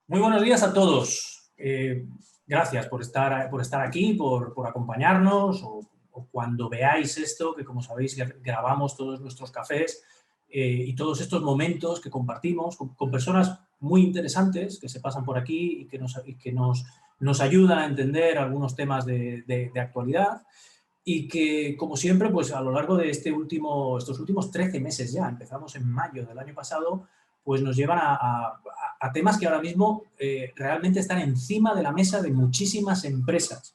Muy buenos días a todos. Gracias por estar aquí, por acompañarnos o cuando veáis esto, que como sabéis grabamos todos nuestros cafés y todos estos momentos que compartimos con personas muy interesantes que se pasan por aquí y que nos ayudan a entender algunos temas de actualidad y que, como siempre, pues a lo largo de estos últimos 13 meses ya, empezamos en mayo del año pasado, pues nos llevan a temas que ahora mismo realmente están encima de la mesa de muchísimas empresas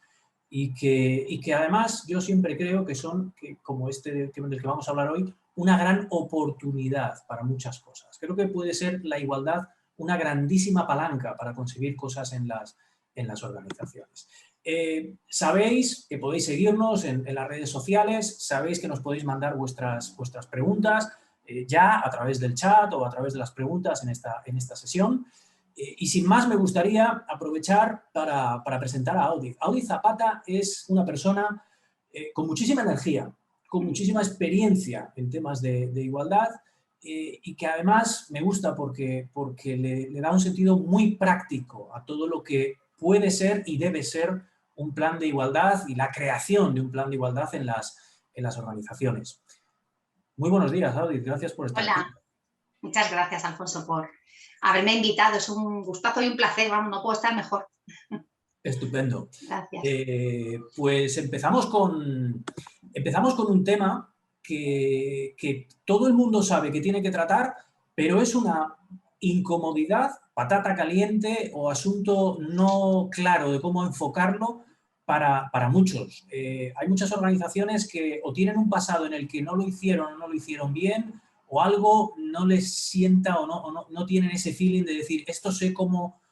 y que además yo siempre creo que son, como del que vamos a hablar hoy, una gran oportunidad para muchas cosas. Creo que puede ser la igualdad una grandísima palanca para conseguir cosas en las organizaciones. Sabéis que podéis seguirnos en las redes sociales, sabéis que nos podéis mandar vuestras preguntas ya a través del chat o a través de las preguntas en esta sesión. Y sin más, me gustaría aprovechar para presentar a Audi. Audi Zapata es una persona con muchísima energía, con muchísima experiencia en temas de igualdad y que además me gusta porque le da un sentido muy práctico a todo lo que puede ser y debe ser un plan de igualdad y la creación de un plan de igualdad en las organizaciones. Muy buenos días, Audi. Gracias por estar aquí. Hola, muchas gracias, Alfonso, por haberme invitado. Es un gustazo y un placer, vamos, no puedo estar mejor. Estupendo. Gracias. Pues empezamos con un tema que todo el mundo sabe que tiene que tratar, pero es una incomodidad, patata caliente o asunto no claro de cómo enfocarlo para muchos. Hay muchas organizaciones que o tienen un pasado en el que no lo hicieron o no lo hicieron bien, o algo no les sienta o no tienen ese feeling de decir, esto sé cómo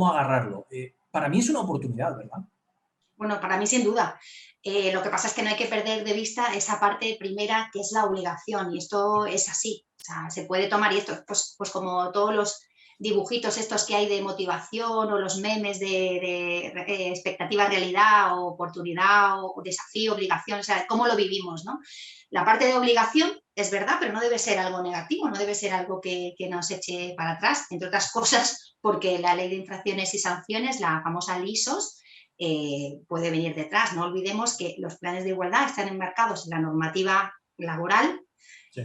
agarrarlo. Para mí es una oportunidad, ¿verdad? Bueno, para mí sin duda. Lo que pasa es que no hay que perder de vista esa parte primera que es la obligación, y esto es así. O sea, se puede tomar, y esto pues como todos los dibujitos estos que hay de motivación o los memes de expectativa, realidad o oportunidad o desafío, obligación, o sea, cómo lo vivimos, ¿no? La parte de obligación es verdad, pero no debe ser algo negativo, no debe ser algo que nos eche para atrás, entre otras cosas, porque la ley de infracciones y sanciones, la famosa LISOS, puede venir detrás. No olvidemos que los planes de igualdad están enmarcados en la normativa laboral, sí.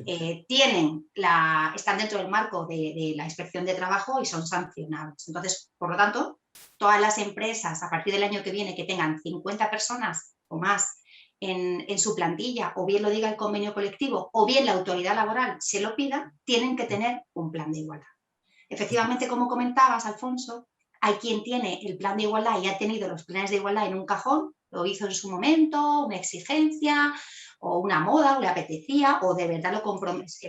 Están dentro del marco de la inspección de trabajo y son sancionables. Entonces, por lo tanto, todas las empresas a partir del año que viene que tengan 50 personas o más en su plantilla, o bien lo diga el convenio colectivo, o bien la autoridad laboral se lo pida, tienen que tener un plan de igualdad. Efectivamente, como comentabas, Alfonso, hay quien tiene el plan de igualdad y ha tenido los planes de igualdad en un cajón, lo hizo en su momento, una exigencia o una moda, o le apetecía, o de verdad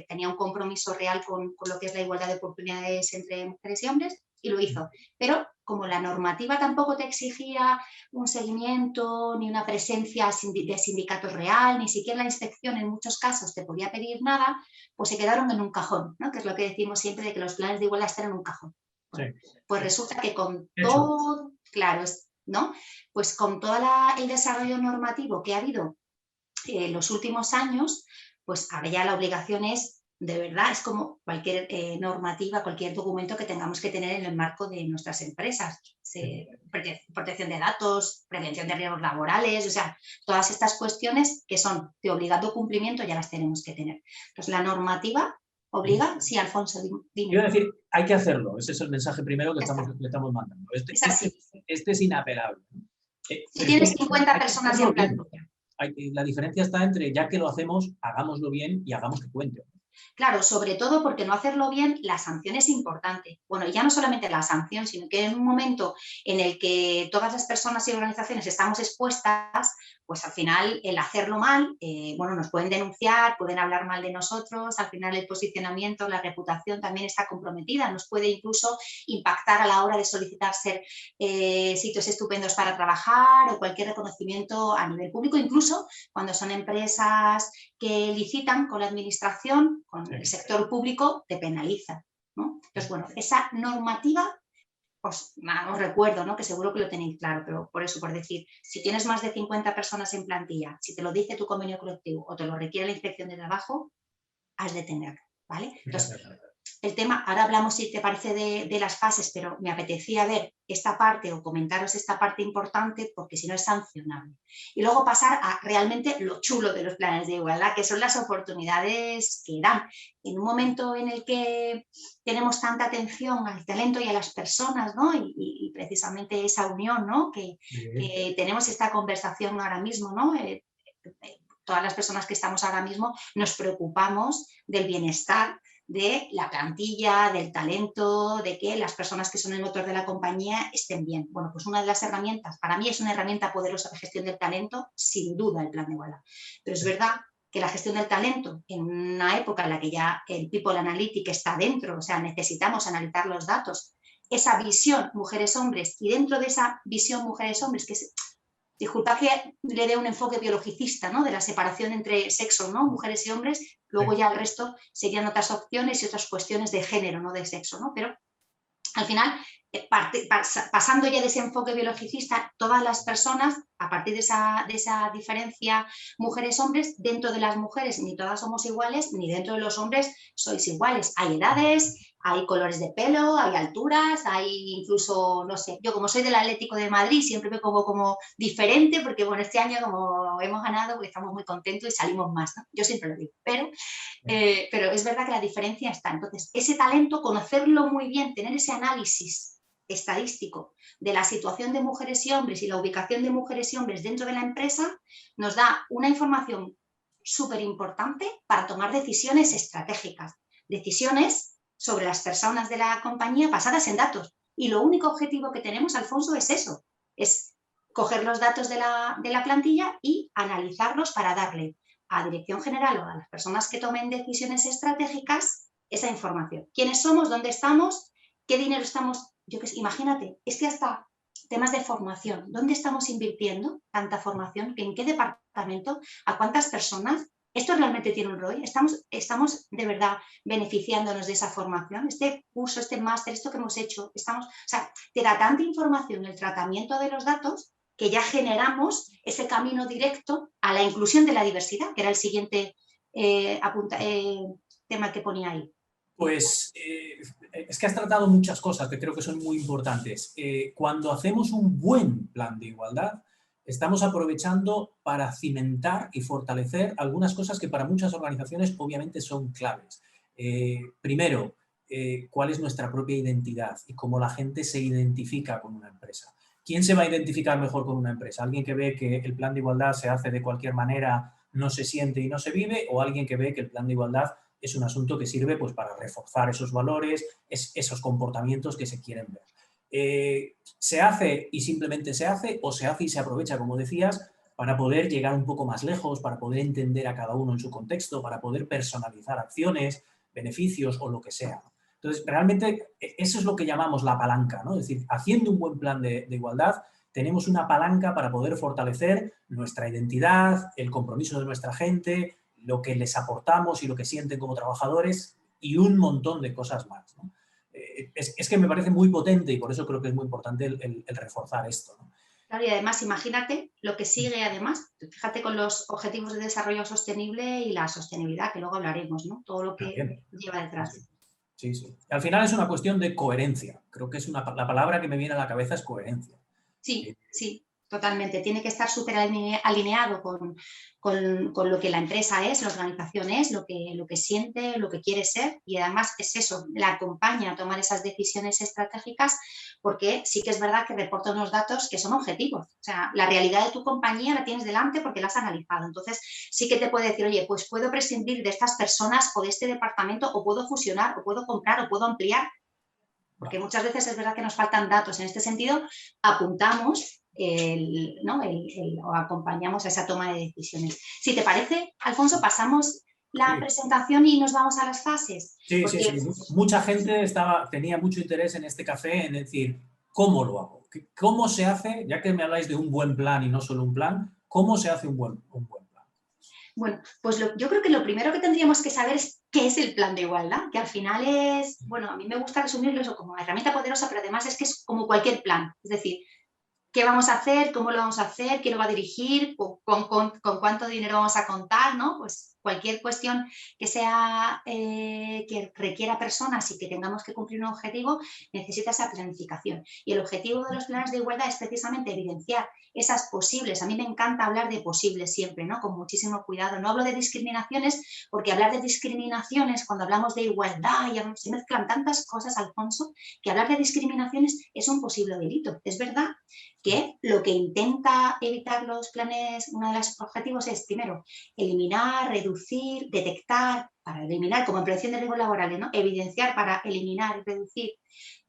tenía un compromiso real con lo que es la igualdad de oportunidades entre mujeres y hombres, y lo hizo. Pero como la normativa tampoco te exigía un seguimiento ni una presencia de sindicatos real, ni siquiera la inspección en muchos casos te podía pedir nada, pues se quedaron en un cajón, ¿no? Que es lo que decimos siempre de que los planes de igualdad están en un cajón. Bueno, sí. Pues resulta que con todo, claro, ¿no? Pues con todo el desarrollo normativo que ha habido en los últimos años, pues ahora ya la obligación es, de verdad, es como cualquier normativa, cualquier documento que tengamos que tener en el marco de nuestras empresas. Protección de datos, prevención de riesgos laborales, o sea, todas estas cuestiones que son de obligado cumplimiento ya las tenemos que tener. Entonces, la normativa obliga, sí, Alfonso, dime. Quiero decir, hay que hacerlo. Ese es el mensaje primero que le estamos mandando. Este es inapelable. Si tienes 50 personas en plantilla. La diferencia está entre, ya que lo hacemos, hagámoslo bien y hagamos que cuente. Claro, sobre todo porque no hacerlo bien, la sanción es importante. Bueno, ya no solamente la sanción, sino que en un momento en el que todas las personas y organizaciones estamos expuestas, pues al final el hacerlo mal, bueno, nos pueden denunciar, pueden hablar mal de nosotros, al final el posicionamiento, la reputación también está comprometida, nos puede incluso impactar a la hora de solicitar ser sitios estupendos para trabajar o cualquier reconocimiento a nivel público, incluso cuando son empresas que licitan con la administración, con el sector público, te penaliza, ¿no? Entonces, bueno, esa normativa, os recuerdo, ¿no? Que seguro que lo tenéis claro, pero por eso, por decir, si tienes más de 50 personas en plantilla, si te lo dice tu convenio colectivo o te lo requiere la inspección de trabajo, has de tenerlo, ¿vale? Entonces, el tema, ahora hablamos, si te parece, de las fases, pero me apetecía ver esta parte o comentaros esta parte importante porque si no es sancionable. Y luego pasar a realmente lo chulo de los planes de igualdad, que son las oportunidades que dan. En un momento en el que tenemos tanta atención al talento y a las personas, ¿no? Y precisamente esa unión, ¿no? Que tenemos esta conversación ahora mismo, ¿no? Todas las personas que estamos ahora mismo nos preocupamos del bienestar de la plantilla, del talento, de que las personas que son el motor de la compañía estén bien. Bueno, pues una de las herramientas, para mí es una herramienta poderosa de gestión del talento, sin duda el plan de igualdad. Pero es verdad que la gestión del talento, en una época en la que ya el People Analytics está dentro, o sea, necesitamos analizar los datos, esa visión mujeres-hombres, y dentro de esa visión mujeres-hombres, que es, disculpa que le dé un enfoque biologicista, ¿no? De la separación entre sexo, ¿no? Mujeres y hombres, luego ya el resto serían otras opciones y otras cuestiones de género, no de sexo, ¿no? Pero al final, pasando ya de ese enfoque biologicista, todas las personas, a partir de esa diferencia mujeres-hombres, dentro de las mujeres ni todas somos iguales, ni dentro de los hombres sois iguales. Hay edades, hay colores de pelo, hay alturas, hay incluso, no sé, yo como soy del Atlético de Madrid siempre me pongo como diferente porque, bueno, este año como hemos ganado, pues estamos muy contentos y salimos más, ¿no? Yo siempre lo digo, pero es verdad que la diferencia está. Entonces, ese talento, conocerlo muy bien, tener ese análisis estadístico de la situación de mujeres y hombres y la ubicación de mujeres y hombres dentro de la empresa, nos da una información súper importante para tomar decisiones estratégicas, decisiones sobre las personas de la compañía basadas en datos. Y lo único objetivo que tenemos, Alfonso, es eso, es coger los datos de la plantilla y analizarlos para darle a dirección general o a las personas que tomen decisiones estratégicas esa información. ¿Quiénes somos? ¿Dónde estamos? ¿Qué dinero estamos? Yo que sé, imagínate, es que hasta temas de formación, ¿dónde estamos invirtiendo tanta formación? ¿En qué departamento? ¿A cuántas personas? ¿Esto realmente tiene un ROI? ¿Estamos de verdad beneficiándonos de esa formación? Este curso, este máster, esto que hemos hecho, o sea, te da tanta información el tratamiento de los datos que ya generamos ese camino directo a la inclusión de la diversidad, que era el siguiente tema que ponía ahí. Pues es que has tratado muchas cosas que creo que son muy importantes. Cuando hacemos un buen plan de igualdad, estamos aprovechando para cimentar y fortalecer algunas cosas que para muchas organizaciones obviamente son claves. Primero, cuál es nuestra propia identidad y cómo la gente se identifica con una empresa. ¿Quién se va a identificar mejor con una empresa? ¿Alguien que ve que el plan de igualdad se hace de cualquier manera, no se siente y no se vive? ¿O alguien que ve que el plan de igualdad es un asunto que sirve pues, para reforzar esos valores, esos comportamientos que se quieren ver? ¿Se hace y simplemente se hace o se hace y se aprovecha, como decías, para poder llegar un poco más lejos, para poder entender a cada uno en su contexto, para poder personalizar acciones, beneficios o lo que sea? Entonces, realmente eso es lo que llamamos la palanca, ¿no? Es decir, haciendo un buen plan de igualdad, tenemos una palanca para poder fortalecer nuestra identidad, el compromiso de nuestra gente, lo que les aportamos y lo que sienten como trabajadores y un montón de cosas más, ¿no? Es que me parece muy potente y por eso creo que es muy importante el reforzar esto, ¿no? Claro, y además imagínate lo que sigue además, fíjate con los objetivos de desarrollo sostenible y la sostenibilidad, que luego hablaremos, ¿no? Todo lo que También. lleva detrás. Sí, sí. Al final es una cuestión de coherencia. Creo que es la palabra que me viene a la cabeza es coherencia. Sí, sí, totalmente. Tiene que estar súper alineado con lo que la empresa es, la organización es, lo que siente, lo que quiere ser, y además es eso, la acompaña a tomar esas decisiones estratégicas, porque sí que es verdad que reporta unos datos que son objetivos. O sea, la realidad de tu compañía la tienes delante porque la has analizado. Entonces, sí que te puede decir, oye, pues puedo prescindir de estas personas o de este departamento, o puedo fusionar, o puedo comprar, o puedo ampliar. Porque muchas veces es verdad que nos faltan datos. En este sentido, apuntamos o acompañamos a esa toma de decisiones. Si te parece, Alfonso, pasamos la presentación y nos vamos a las fases. Sí, porque... sí. Mucha gente tenía mucho interés en este café, en decir, ¿cómo lo hago? ¿Cómo se hace, ya que me habláis de un buen plan y no solo un plan, cómo se hace un buen plan? Bueno, pues yo creo que lo primero que tendríamos que saber es qué es el plan de igualdad, que al final es, bueno, a mí me gusta resumirlo eso como herramienta poderosa, pero además es que es como cualquier plan. Es decir, ¿qué vamos a hacer? ¿Cómo lo vamos a hacer? ¿Quién lo va a dirigir? ¿Con cuánto dinero vamos a contar? ¿No? Pues cualquier cuestión que sea que requiera personas y que tengamos que cumplir un objetivo, necesita esa planificación. Y el objetivo de los planes de igualdad es precisamente evidenciar esas posibles, a mí me encanta hablar de posibles siempre, ¿no? Con muchísimo cuidado. No hablo de discriminaciones, porque hablar de discriminaciones, cuando hablamos de igualdad, ya se mezclan tantas cosas, Alfonso, que hablar de discriminaciones es un posible delito. Es verdad que lo que intenta evitar los planes, uno de los objetivos es, primero, eliminar, reducir, detectar, para eliminar, como en prevención de riesgos laborales, ¿no? Evidenciar para eliminar y reducir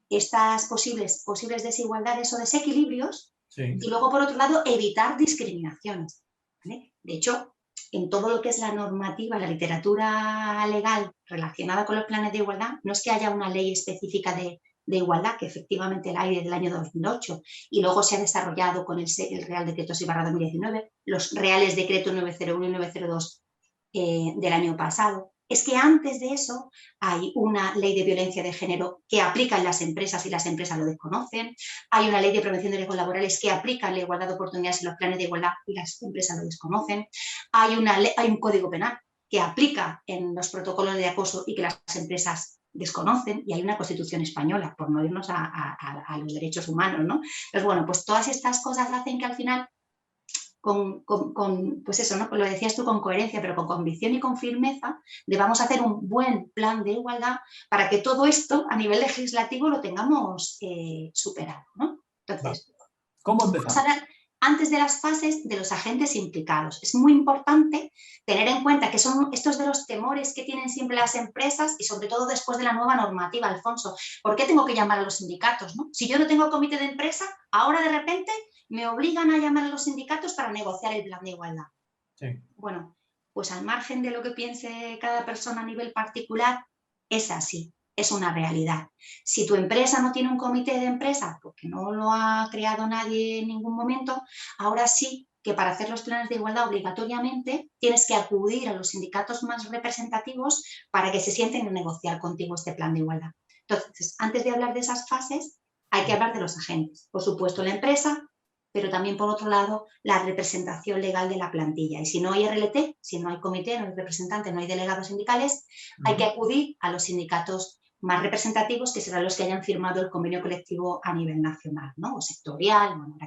estas posibles desigualdades o desequilibrios, Sí. y luego, por otro lado, evitar discriminaciones, ¿vale? De hecho, en todo lo que es la normativa, la literatura legal relacionada con los planes de igualdad, no es que haya una ley específica de igualdad, que efectivamente la hay desde el año 2008, y luego se ha desarrollado con el Real Decreto 6/2019, los Reales Decretos 901 y 902 del año pasado. Es que antes de eso hay una ley de violencia de género que aplica en las empresas y las empresas lo desconocen. Hay una ley de prevención de riesgos laborales que aplica en la igualdad de oportunidades en los planes de igualdad y las empresas lo desconocen. Hay un código penal que aplica en los protocolos de acoso y que las empresas desconocen, y hay una Constitución española, por no irnos a los derechos humanos, ¿no? Entonces, bueno, pues todas estas cosas hacen que al final pues eso, ¿no? Lo decías tú, con coherencia, pero con convicción y con firmeza, debamos hacer un buen plan de igualdad para que todo esto a nivel legislativo lo tengamos superado, ¿no? Entonces, ¿cómo vamos a empezamos? hablar antes de las fases de los agentes implicados. Es muy importante tener en cuenta que son estos de los temores que tienen siempre las empresas, y sobre todo después de la nueva normativa, Alfonso. ¿Por qué tengo que llamar a los sindicatos, no? Si yo no tengo comité de empresa, ahora de repente me obligan a llamar a los sindicatos para negociar el plan de igualdad. Sí. Bueno, pues al margen de lo que piense cada persona a nivel particular, es así, es una realidad. Si tu empresa no tiene un comité de empresa, porque no lo ha creado nadie en ningún momento, ahora sí que para hacer los planes de igualdad obligatoriamente tienes que acudir a los sindicatos más representativos para que se sienten a negociar contigo este plan de igualdad. Entonces, antes de hablar de esas fases, hay que hablar de los agentes. Por supuesto, la empresa, pero también, por otro lado, la representación legal de la plantilla. Y si no hay RLT, si no hay comité, no hay representante, no hay delegados sindicales, hay que acudir a los sindicatos más representativos, que serán los que hayan firmado el convenio colectivo a nivel nacional, ¿no? O sectorial. Bueno,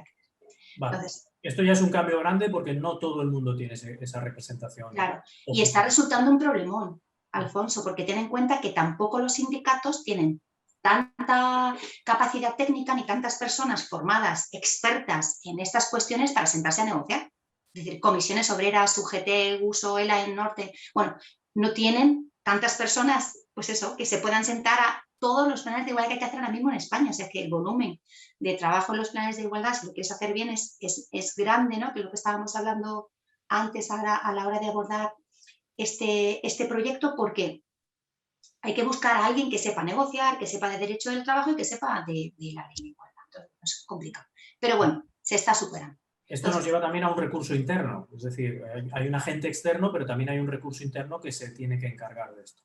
vale. Entonces, esto ya es un cambio grande porque no todo el mundo tiene esa representación. Claro, y oficial. está resultando un problemón, Alfonso, porque ten en cuenta que tampoco los sindicatos tienen tanta capacidad técnica ni tantas personas formadas, expertas en estas cuestiones para sentarse a negociar. Es decir, comisiones obreras, UGT, USO, ELA, en Norte, bueno, no tienen tantas personas, pues eso, que se puedan sentar a todos los planes de igualdad que hay que hacer ahora mismo en España. O sea, que el volumen de trabajo en los planes de igualdad, si lo quieres hacer bien, es grande, ¿no? Que es lo que estábamos hablando antes a la hora de abordar este proyecto, porque hay que buscar a alguien que sepa negociar, que sepa de derecho del trabajo y que sepa de la ley de igualdad. Entonces, es complicado. Pero bueno, se está superando. Esto nos lleva también a un recurso interno, es decir, hay un agente externo, pero también hay un recurso interno que se tiene que encargar de esto.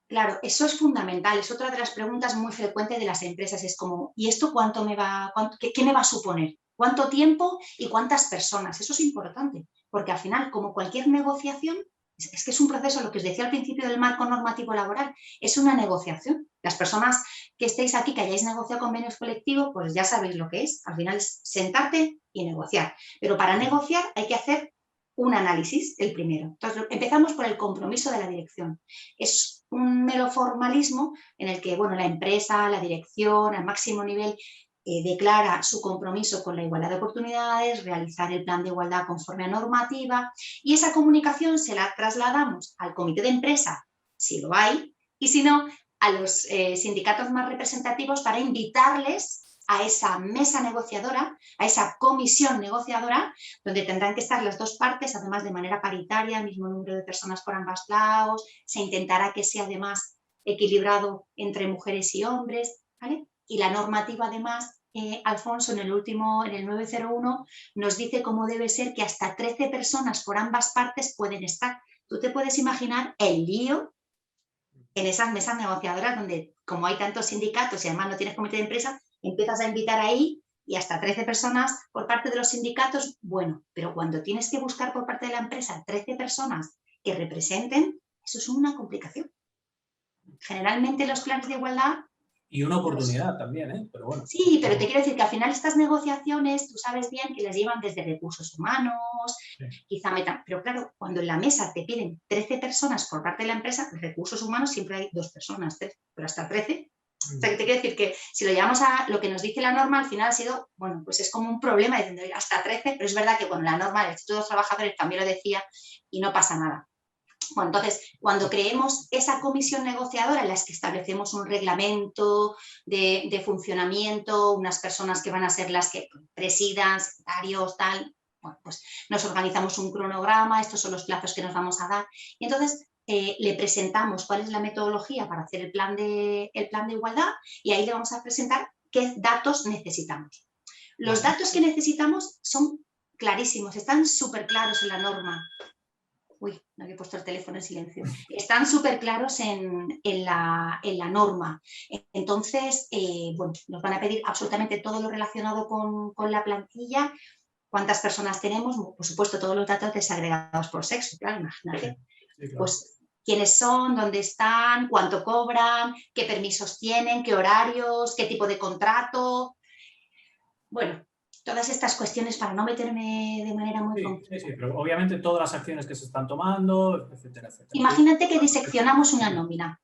Claro, eso es fundamental, es otra de las preguntas muy frecuentes de las empresas, es como, ¿y esto cuánto qué me va a suponer? ¿Cuánto tiempo y cuántas personas? Eso es importante, porque al final, como cualquier negociación, es que es un proceso, lo que os decía al principio del marco normativo laboral, es una negociación. Las personas que estéis aquí, que hayáis negociado convenios colectivos, pues ya sabéis lo que es. Al final es sentarte y negociar. Pero para negociar hay que hacer un análisis, el primero. Entonces, empezamos por el compromiso de la dirección. Es un mero formalismo en el que, bueno, la empresa, la dirección, al máximo nivel, declara su compromiso con la igualdad de oportunidades, realizar el plan de igualdad conforme a normativa, y esa comunicación se la trasladamos al comité de empresa, si lo hay, y si no, a los sindicatos más representativos para invitarles a esa mesa negociadora, a esa comisión negociadora, donde tendrán que estar las dos partes, además de manera paritaria, el mismo número de personas por ambos lados, se intentará que sea además equilibrado entre mujeres y hombres, ¿vale? Y la normativa además, Alfonso, en el 901, nos dice cómo debe ser, que hasta 13 personas por ambas partes pueden estar. Tú te puedes imaginar el lío en esas mesas negociadoras donde, como hay tantos sindicatos y además no tienes comité de empresa, empiezas a invitar ahí y hasta 13 personas por parte de los sindicatos. Bueno, pero cuando tienes que buscar por parte de la empresa 13 personas que representen, eso es una complicación. Generalmente los planes de igualdad... Y una oportunidad también, ¿eh? Pero bueno. Sí, pero te quiero decir que al final estas negociaciones, tú sabes bien que las llevan desde recursos humanos, Sí. quizá pero claro, cuando en la mesa te piden 13 personas por parte de la empresa, recursos humanos siempre hay 2 personas, 3, pero hasta 13. O sea, que te quiero decir que si lo llevamos a lo que nos dice la norma, al final ha sido, bueno, pues es como un problema diciendo hasta 13, pero es verdad que con la norma del Estatuto de los Trabajadores también lo decía y no pasa nada. Bueno, entonces, cuando creemos esa comisión negociadora en la que establecemos un reglamento de funcionamiento, unas personas que van a ser las que presidan, secretarios, tal, bueno, pues nos organizamos un cronograma, estos son los plazos que nos vamos a dar, y entonces le presentamos cuál es la metodología para hacer el plan de igualdad y ahí le vamos a presentar qué datos necesitamos. Los datos que necesitamos son clarísimos, están súper claros en la norma. Uy, no había puesto el teléfono en silencio. Están súper claros en la norma. Entonces, bueno, nos van a pedir absolutamente todo lo relacionado con la plantilla, cuántas personas tenemos, por supuesto, todos los datos desagregados por sexo, claro, imagínate. Sí, claro. Pues quiénes son, dónde están, cuánto cobran, qué permisos tienen, qué horarios, qué tipo de contrato. Bueno, todas estas cuestiones para no meterme de manera muy compleja. Sí, pero obviamente todas las acciones que se están tomando, etcétera, etcétera. Imagínate que diseccionamos una nómina.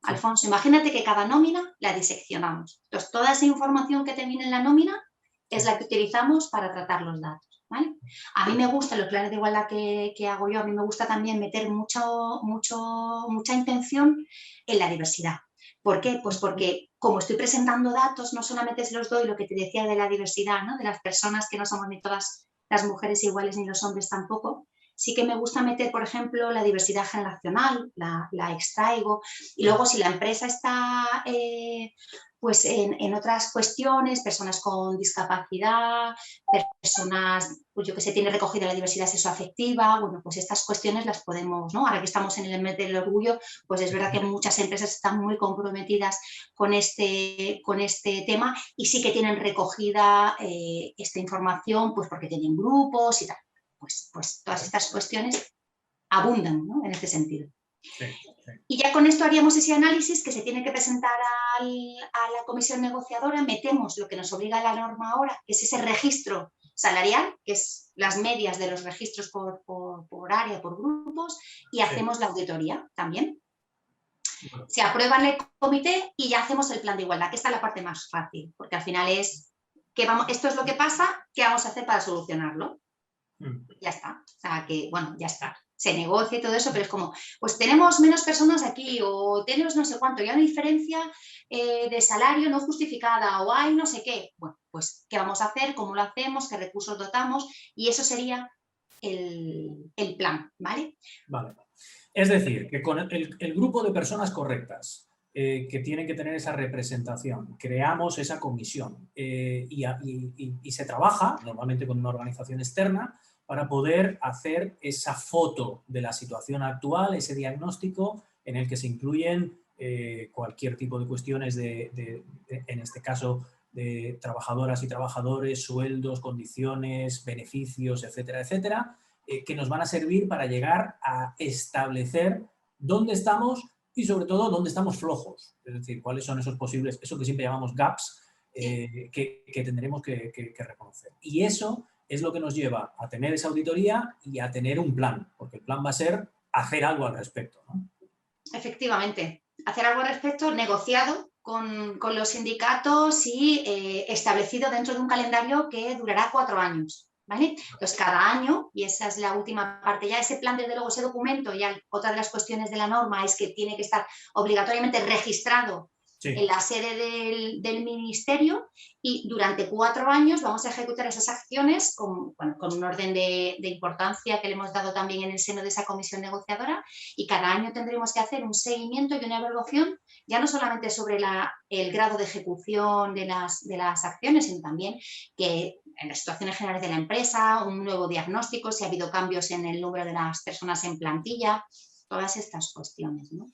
Alfonso, imagínate que cada nómina la diseccionamos. Entonces, toda esa información que te viene en la nómina es la que utilizamos para tratar los datos, ¿vale? A mí me gusta, los planes de igualdad que hago yo, a mí me gusta también meter mucha intención en la diversidad. ¿Por qué? Pues porque como estoy presentando datos, no solamente se los doy lo que te decía de la diversidad, ¿no? De las personas que no somos ni todas las mujeres iguales ni los hombres tampoco, sí que me gusta meter, por ejemplo, la diversidad generacional, la extraigo, y luego si la empresa está pues en otras cuestiones, personas con discapacidad, personas, pues yo que sé, tiene recogida la diversidad sexoafectiva, bueno, pues estas cuestiones las podemos, ¿no? Ahora que estamos en el mes del orgullo, pues es verdad que muchas empresas están muy comprometidas con este tema y sí que tienen recogida esta información, pues porque tienen grupos y tal. Pues todas estas cuestiones abundan, ¿no? En este sentido. Sí, sí. Y ya con esto haríamos ese análisis que se tiene que presentar a la comisión negociadora, metemos lo que nos obliga la norma ahora, que es ese registro salarial, que es las medias de los registros por área, por grupos, y hacemos la auditoría también. Se aprueba en el comité y ya hacemos el plan de igualdad, que esta es la parte más fácil, porque al final es, esto es lo que pasa, ¿qué vamos a hacer para solucionarlo? Ya está, o sea que, bueno, ya está, se negocia y todo eso, pero es como, pues tenemos menos personas aquí o tenemos no sé cuánto, y hay una diferencia de salario no justificada o hay no sé qué, bueno, pues ¿qué vamos a hacer? ¿Cómo lo hacemos? ¿Qué recursos dotamos? Y eso sería el plan, ¿vale? Vale, es decir, que con el grupo de personas correctas que tienen que tener esa representación, creamos esa comisión y se trabaja normalmente con una organización externa para poder hacer esa foto de la situación actual, ese diagnóstico en el que se incluyen cualquier tipo de cuestiones en este caso, de trabajadoras y trabajadores, sueldos, condiciones, beneficios, etcétera, etcétera, que nos van a servir para llegar a establecer dónde estamos y sobre todo dónde estamos flojos. Es decir, cuáles son esos posibles, eso que siempre llamamos gaps, que tendremos que reconocer. Y eso es lo que nos lleva a tener esa auditoría y a tener un plan, porque el plan va a ser hacer algo al respecto, ¿no? Efectivamente, hacer algo al respecto, negociado con los sindicatos y establecido dentro de un calendario que durará 4 años. ¿Vale? Entonces, cada año, y esa es la última parte, ya ese plan, desde luego, ese documento, ya otra de las cuestiones de la norma es que tiene que estar obligatoriamente registrado en la sede del ministerio y durante 4 años vamos a ejecutar esas acciones con un orden de importancia que le hemos dado también en el seno de esa comisión negociadora y cada año tendremos que hacer un seguimiento y una evaluación ya no solamente sobre el grado de ejecución de las acciones, sino también que en las situaciones generales de la empresa, un nuevo diagnóstico, si ha habido cambios en el número de las personas en plantilla, todas estas cuestiones, ¿no?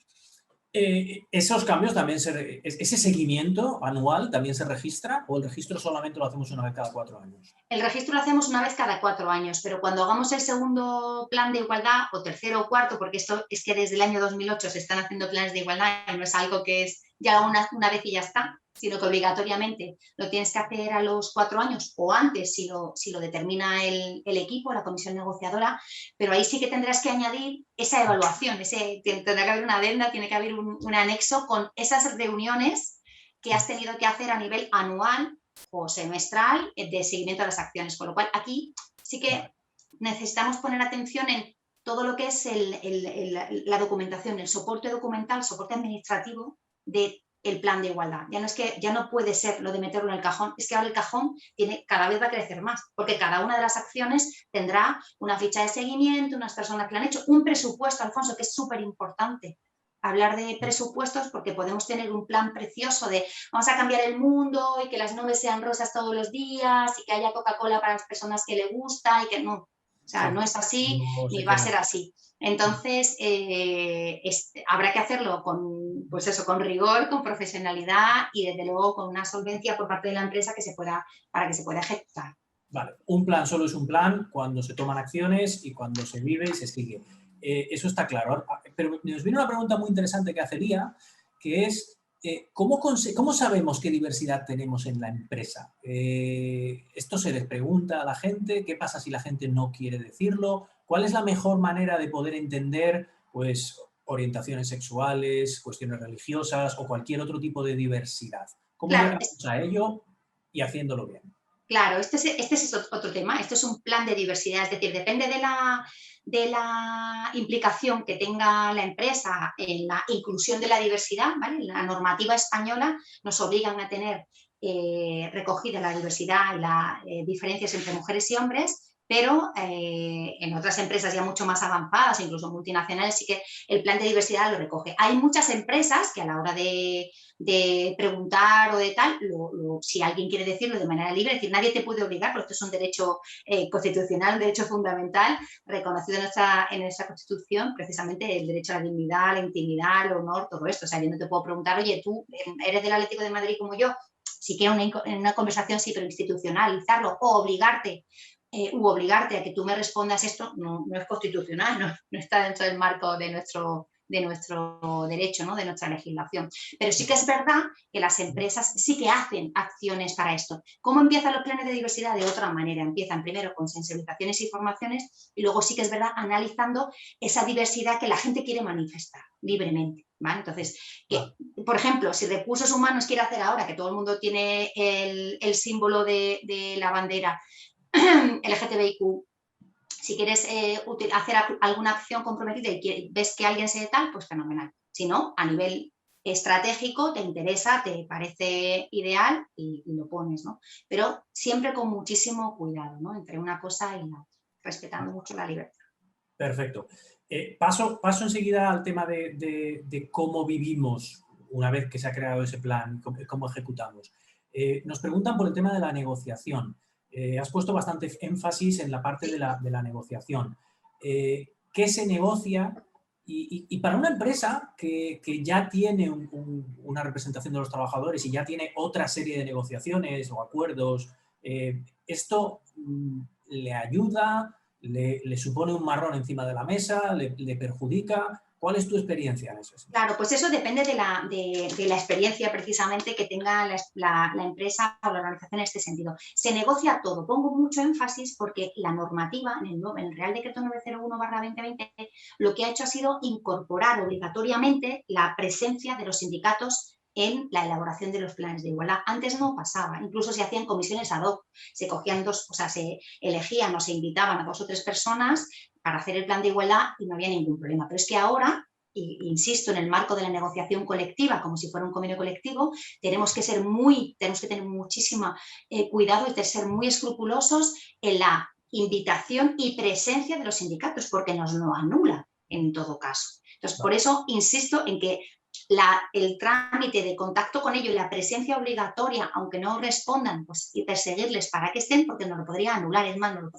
¿Esos cambios también, ese seguimiento anual también se registra o el registro solamente lo hacemos una vez cada 4 años? El registro lo hacemos una vez cada 4 años, pero cuando hagamos el segundo plan de igualdad, o tercero o cuarto, porque esto es que desde el año 2008 se están haciendo planes de igualdad y no es algo que es ya una vez y ya está, sino que obligatoriamente lo tienes que hacer a los 4 años o antes si lo determina el equipo, la comisión negociadora, pero ahí sí que tendrás que añadir esa evaluación, tendrá que haber una adenda, tiene que haber un anexo con esas reuniones que has tenido que hacer a nivel anual o semestral de seguimiento de las acciones, con lo cual aquí sí que necesitamos poner atención en todo lo que es la documentación, el soporte documental, soporte administrativo del plan de igualdad. Ya no puede ser lo de meterlo en el cajón, es que ahora el cajón cada vez va a crecer más, porque cada una de las acciones tendrá una ficha de seguimiento, unas personas que lo han hecho, un presupuesto, Alfonso, que es súper importante. Hablar de presupuestos porque podemos tener un plan precioso de vamos a cambiar el mundo y que las nubes sean rosas todos los días y que haya Coca-Cola para las personas que le gusta y que no. O sea, no es así ni va a ser así. Entonces, habrá que hacerlo con rigor, con profesionalidad y desde luego con una solvencia por parte de la empresa para que se pueda ejecutar. Vale, un plan solo es un plan cuando se toman acciones y cuando se vive y se sigue. Eso está claro. Pero nos viene una pregunta muy interesante que hace Lía, que es ¿cómo sabemos qué diversidad tenemos en la empresa? ¿Esto se les pregunta a la gente? ¿Qué pasa si la gente no quiere decirlo? ¿Cuál es la mejor manera de poder entender pues, orientaciones sexuales, cuestiones religiosas o cualquier otro tipo de diversidad? ¿Cómo llegamos a ello y haciéndolo bien? Claro, este es otro tema. Este es un plan de diversidad, es decir, depende de la implicación que tenga la empresa en la inclusión de la diversidad, ¿vale? La normativa española nos obligan a tener recogida la diversidad y las diferencias entre mujeres y hombres, pero en otras empresas ya mucho más avanzadas, incluso multinacionales, sí que el plan de diversidad lo recoge. Hay muchas empresas que a la hora de preguntar o de tal, si alguien quiere decirlo de manera libre, es decir, nadie te puede obligar, porque esto es un derecho constitucional, un derecho fundamental, reconocido en nuestra Constitución, precisamente el derecho a la dignidad, a la intimidad, al honor, todo esto. O sea, yo no te puedo preguntar, oye, tú eres del Atlético de Madrid como yo, si quiero una conversación sí, pero institucionalizarlo o obligarte a que tú me respondas esto, no es constitucional, no está dentro del marco de nuestro derecho, ¿no? De nuestra legislación. Pero sí que es verdad que las empresas sí que hacen acciones para esto. ¿Cómo empiezan los planes de diversidad? De otra manera. Empiezan primero con sensibilizaciones y formaciones y luego sí que es verdad analizando esa diversidad que la gente quiere manifestar libremente. ¿Vale? Entonces, por ejemplo, si Recursos Humanos quiere hacer ahora que todo el mundo tiene el símbolo de la bandera LGTBIQ, si quieres hacer alguna acción comprometida y ves que alguien se tal, pues fenomenal. Si no, a nivel estratégico te interesa, te parece ideal y lo pones, ¿no? Pero siempre con muchísimo cuidado, ¿no? Entre una cosa y la otra, respetando mucho la libertad. Perfecto. Paso enseguida al tema de cómo vivimos una vez que se ha creado ese plan, cómo ejecutamos. Nos preguntan por el tema de la negociación. Has puesto bastante énfasis en la parte de la negociación. ¿Qué se negocia? Y para una empresa que ya tiene una representación de los trabajadores y ya tiene otra serie de negociaciones o acuerdos, ¿esto le ayuda? ¿Le supone un marrón encima de la mesa? ¿Le perjudica? ¿Cuál es tu experiencia en eso? Claro, pues eso depende de la experiencia precisamente que tenga la empresa o la organización en este sentido. Se negocia todo. Pongo mucho énfasis porque la normativa, en el Real Decreto 901/2020, lo que ha hecho ha sido incorporar obligatoriamente la presencia de los sindicatos en la elaboración de los planes de igualdad. Antes no pasaba, incluso se hacían comisiones ad hoc, se cogían se elegían o se invitaban a 2 o 3 personas para hacer el plan de igualdad y no había ningún problema. Pero es que ahora, insisto, en el marco de la negociación colectiva, como si fuera un convenio colectivo, tenemos que tener muchísimo cuidado y de ser muy escrupulosos en la invitación y presencia de los sindicatos, porque nos lo anula en todo caso. Entonces, por eso insisto en que el trámite de contacto con ellos y la presencia obligatoria, aunque no respondan, pues y perseguirles para que estén, porque nos lo podrían anular, es más, nos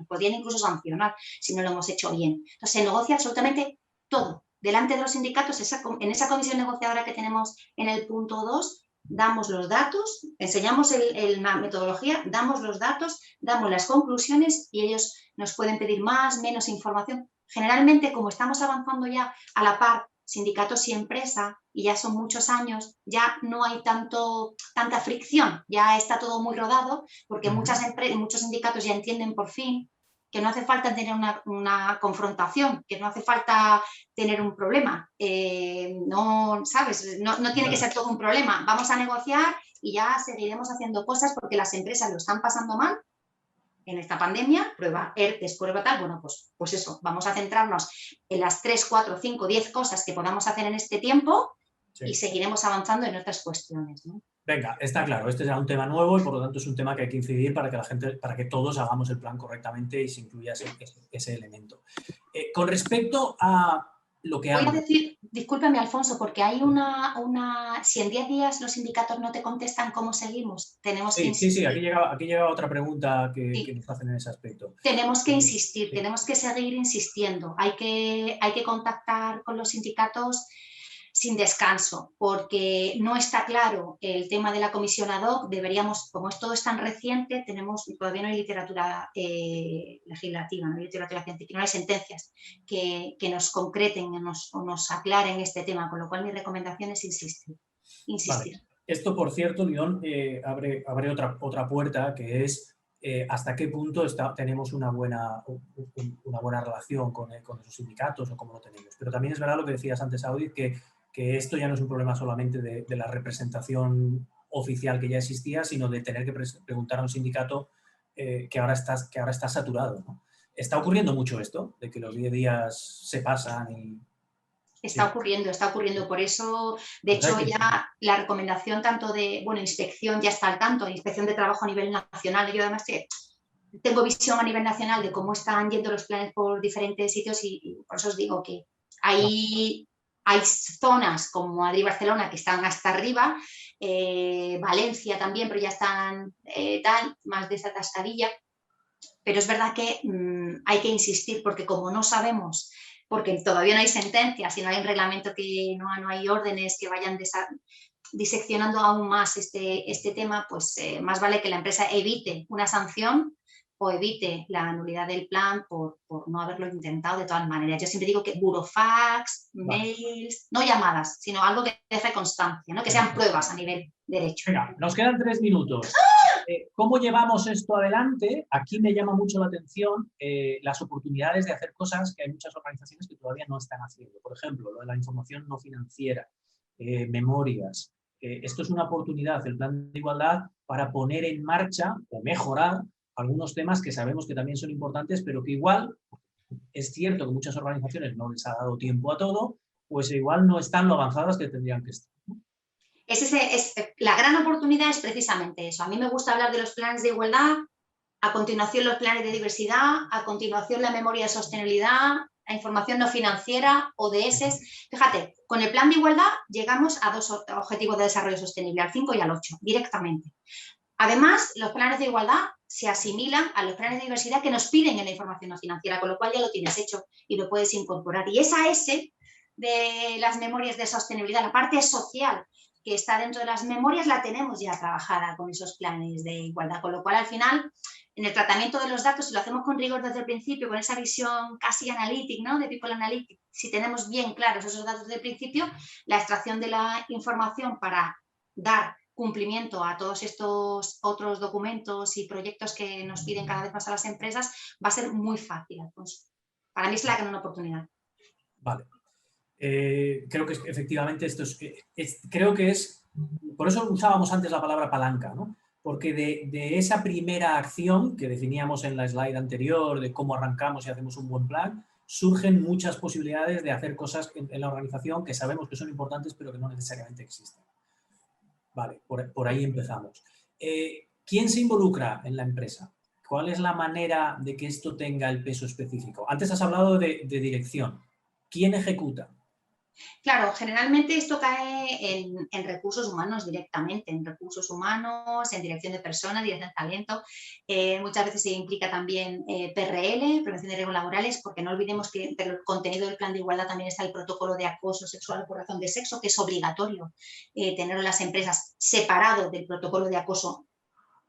podrían incluso sancionar si no lo hemos hecho bien. Entonces, se negocia absolutamente todo. delante de los sindicatos, en esa comisión negociadora que tenemos en el punto 2, damos los datos, enseñamos la metodología, damos los datos, damos las conclusiones y ellos nos pueden pedir más, menos información. Generalmente, como estamos avanzando ya a la par sindicatos y empresa, y ya son muchos años, ya no hay tanta fricción, ya está todo muy rodado, porque muchos sindicatos ya entienden por fin que no hace falta tener una confrontación, que no hace falta tener un problema. No, ¿sabes? No tiene que ser todo un problema. Vamos a negociar y ya seguiremos haciendo cosas porque las empresas lo están pasando mal en esta pandemia, prueba ERTES, prueba tal. Bueno, pues eso, vamos a centrarnos en las 3, 4, 5, 10 cosas que podamos hacer en este tiempo y seguiremos avanzando en otras cuestiones, ¿no? Venga, está claro, este es un tema nuevo y por lo tanto es un tema que hay que incidir para que todos hagamos el plan correctamente y se incluya ese elemento. Con respecto a lo que voy a decir, discúlpame Alfonso, porque hay si en 10 días los sindicatos no te contestan, ¿cómo seguimos? Tenemos que insistir. Sí, aquí llega otra pregunta que nos hacen en ese aspecto. Tenemos que insistir, tenemos que seguir insistiendo. Hay que contactar con los sindicatos sin descanso, porque no está claro el tema de la comisión ad hoc. Deberíamos, como todo es tan reciente, todavía no hay literatura legislativa, no hay literatura científica, no hay sentencias que nos concreten o nos aclaren este tema, con lo cual mi recomendación es insistir. Vale. Esto, por cierto, León, abre otra puerta, que es hasta qué punto tenemos una buena relación con esos sindicatos o cómo lo tenemos. Pero también es verdad lo que decías antes, Audit, que esto ya no es un problema solamente de la representación oficial que ya existía, sino de tener que preguntar a un sindicato que ahora está saturado, ¿no? ¿Está ocurriendo mucho esto, de que los 10 días se pasan y...? Está ocurriendo. Por eso, de hecho, ya la recomendación tanto de, inspección ya está al tanto, inspección de trabajo a nivel nacional. Yo además tengo visión a nivel nacional de cómo están yendo los planes por diferentes sitios y por eso os digo que hay zonas como Madrid y Barcelona que están hasta arriba, Valencia también, pero ya están más de esa tascadilla. Pero es verdad que hay que insistir porque como no sabemos, porque todavía no hay sentencias y no hay un reglamento, no hay órdenes que vayan diseccionando aún más este tema, pues más vale que la empresa evite una sanción o evite la nulidad del plan por no haberlo intentado de todas maneras. Yo siempre digo que burofax, mails, no llamadas, sino algo que deje constancia, ¿no? Que sean pruebas a nivel derecho. Venga, nos quedan 3 minutos. ¿Cómo llevamos esto adelante? Aquí me llama mucho la atención las oportunidades de hacer cosas que hay muchas organizaciones que todavía no están haciendo. Por ejemplo, lo de la información no financiera, memorias. Esto es una oportunidad, el plan de igualdad, para poner en marcha o mejorar algunos temas que sabemos que también son importantes, pero que igual es cierto que muchas organizaciones no les ha dado tiempo a todo, pues igual no están lo avanzadas que tendrían que estar, ¿no? La gran oportunidad es precisamente eso. A mí me gusta hablar de los planes de igualdad, a continuación los planes de diversidad, a continuación la memoria de sostenibilidad, la información no financiera, ODS. Fíjate, con el plan de igualdad llegamos a 2 objetivos de desarrollo sostenible, al 5 y al 8, directamente. Además, los planes de igualdad se asimilan a los planes de diversidad que nos piden en la información no financiera, con lo cual ya lo tienes hecho y lo puedes incorporar. Y esa S de las memorias de sostenibilidad, la parte social que está dentro de las memorias, la tenemos ya trabajada con esos planes de igualdad, con lo cual al final en el tratamiento de los datos, si lo hacemos con rigor desde el principio, con esa visión casi analítica, ¿no? De people analytics, si tenemos bien claros esos datos desde el principio, la extracción de la información para dar cumplimiento a todos estos otros documentos y proyectos que nos piden cada vez más a las empresas va a ser muy fácil. Entonces, para mí es la gran oportunidad. Vale. Creo que efectivamente creo que es, por eso usábamos antes la palabra palanca, ¿no? Porque de esa primera acción que definíamos en la slide anterior, de cómo arrancamos y hacemos un buen plan, surgen muchas posibilidades de hacer cosas en la organización que sabemos que son importantes, pero que no necesariamente existen. Vale, por ahí empezamos. ¿Quién se involucra en la empresa? ¿Cuál es la manera de que esto tenga el peso específico? Antes has hablado de dirección. ¿Quién ejecuta? Claro, generalmente esto cae en recursos humanos directamente, en recursos humanos, en dirección de personas, dirección de talento. Muchas veces se implica también PRL, prevención de riesgos laborales, porque no olvidemos que entre el contenido del plan de igualdad también está el protocolo de acoso sexual por razón de sexo, que es obligatorio tenerlo en las empresas separado del protocolo de acoso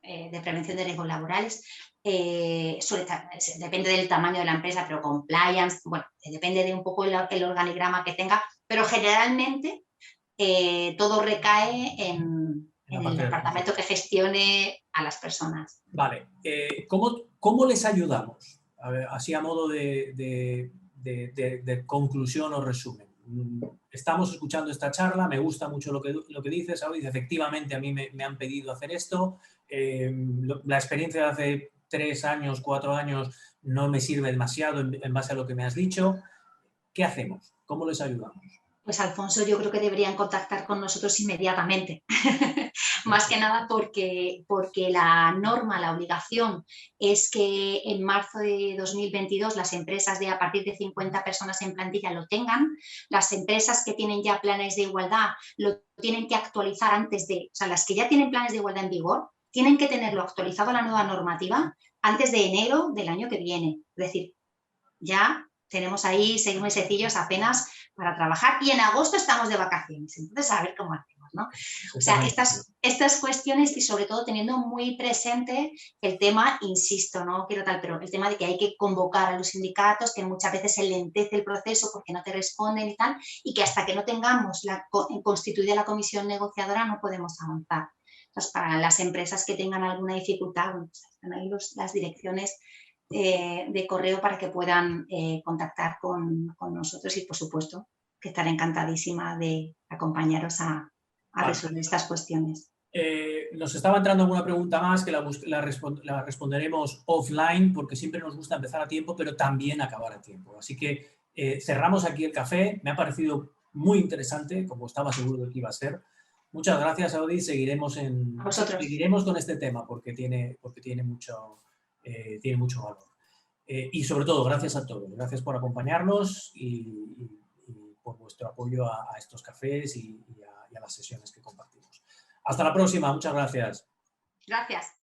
de prevención de riesgos laborales. Depende del tamaño de la empresa, pero compliance, bueno, depende de un poco el organigrama que tenga, pero generalmente todo recae En la en el parte de recursos. departamento que gestione a las personas. Vale, ¿cómo les ayudamos? A ver, así a modo de conclusión o resumen. Estamos escuchando esta charla, me gusta mucho lo que dices, Audis. Efectivamente, a mí me han pedido hacer esto. La experiencia de hace 3 años, 4 años no me sirve demasiado en base a lo que me has dicho. ¿Qué hacemos? ¿Cómo les ayudamos? Pues Alfonso, yo creo que deberían contactar con nosotros inmediatamente. Más que Perfecto. nada porque la norma, la obligación es que en marzo de 2022 las empresas de a partir de 50 personas en plantilla lo tengan. Las empresas que tienen ya planes de igualdad lo tienen que actualizar antes de, o sea, las que ya tienen planes de igualdad en vigor, tienen que tenerlo actualizado a la nueva normativa antes de enero del año que viene. Es decir, ya tenemos ahí 6 mesecillos apenas para trabajar y en agosto estamos de vacaciones. Entonces, a ver cómo hacemos, ¿no? O sea, Exactamente. estas cuestiones y sobre todo teniendo muy presente el tema, insisto, no quiero tal, pero el tema de que hay que convocar a los sindicatos, que muchas veces se lentece el proceso porque no te responden y tal, y que hasta que no tengamos constituida la comisión negociadora no podemos avanzar. Entonces, para las empresas que tengan alguna dificultad, bueno, pues están ahí las direcciones de correo para que puedan contactar con nosotros y, por supuesto, que estaré encantadísima de acompañaros a Vale. resolver estas cuestiones. Nos estaba entrando alguna pregunta más que la responderemos offline porque siempre nos gusta empezar a tiempo, pero también acabar a tiempo. Así que cerramos aquí el café. Me ha parecido muy interesante, como estaba seguro de que iba a ser. Muchas gracias, Audi. A vosotros. Seguiremos con este tema porque tiene mucho valor. Y sobre todo, gracias a todos. Gracias por acompañarnos y por vuestro apoyo a estos cafés y a las sesiones que compartimos. Hasta la próxima. Muchas gracias. Gracias.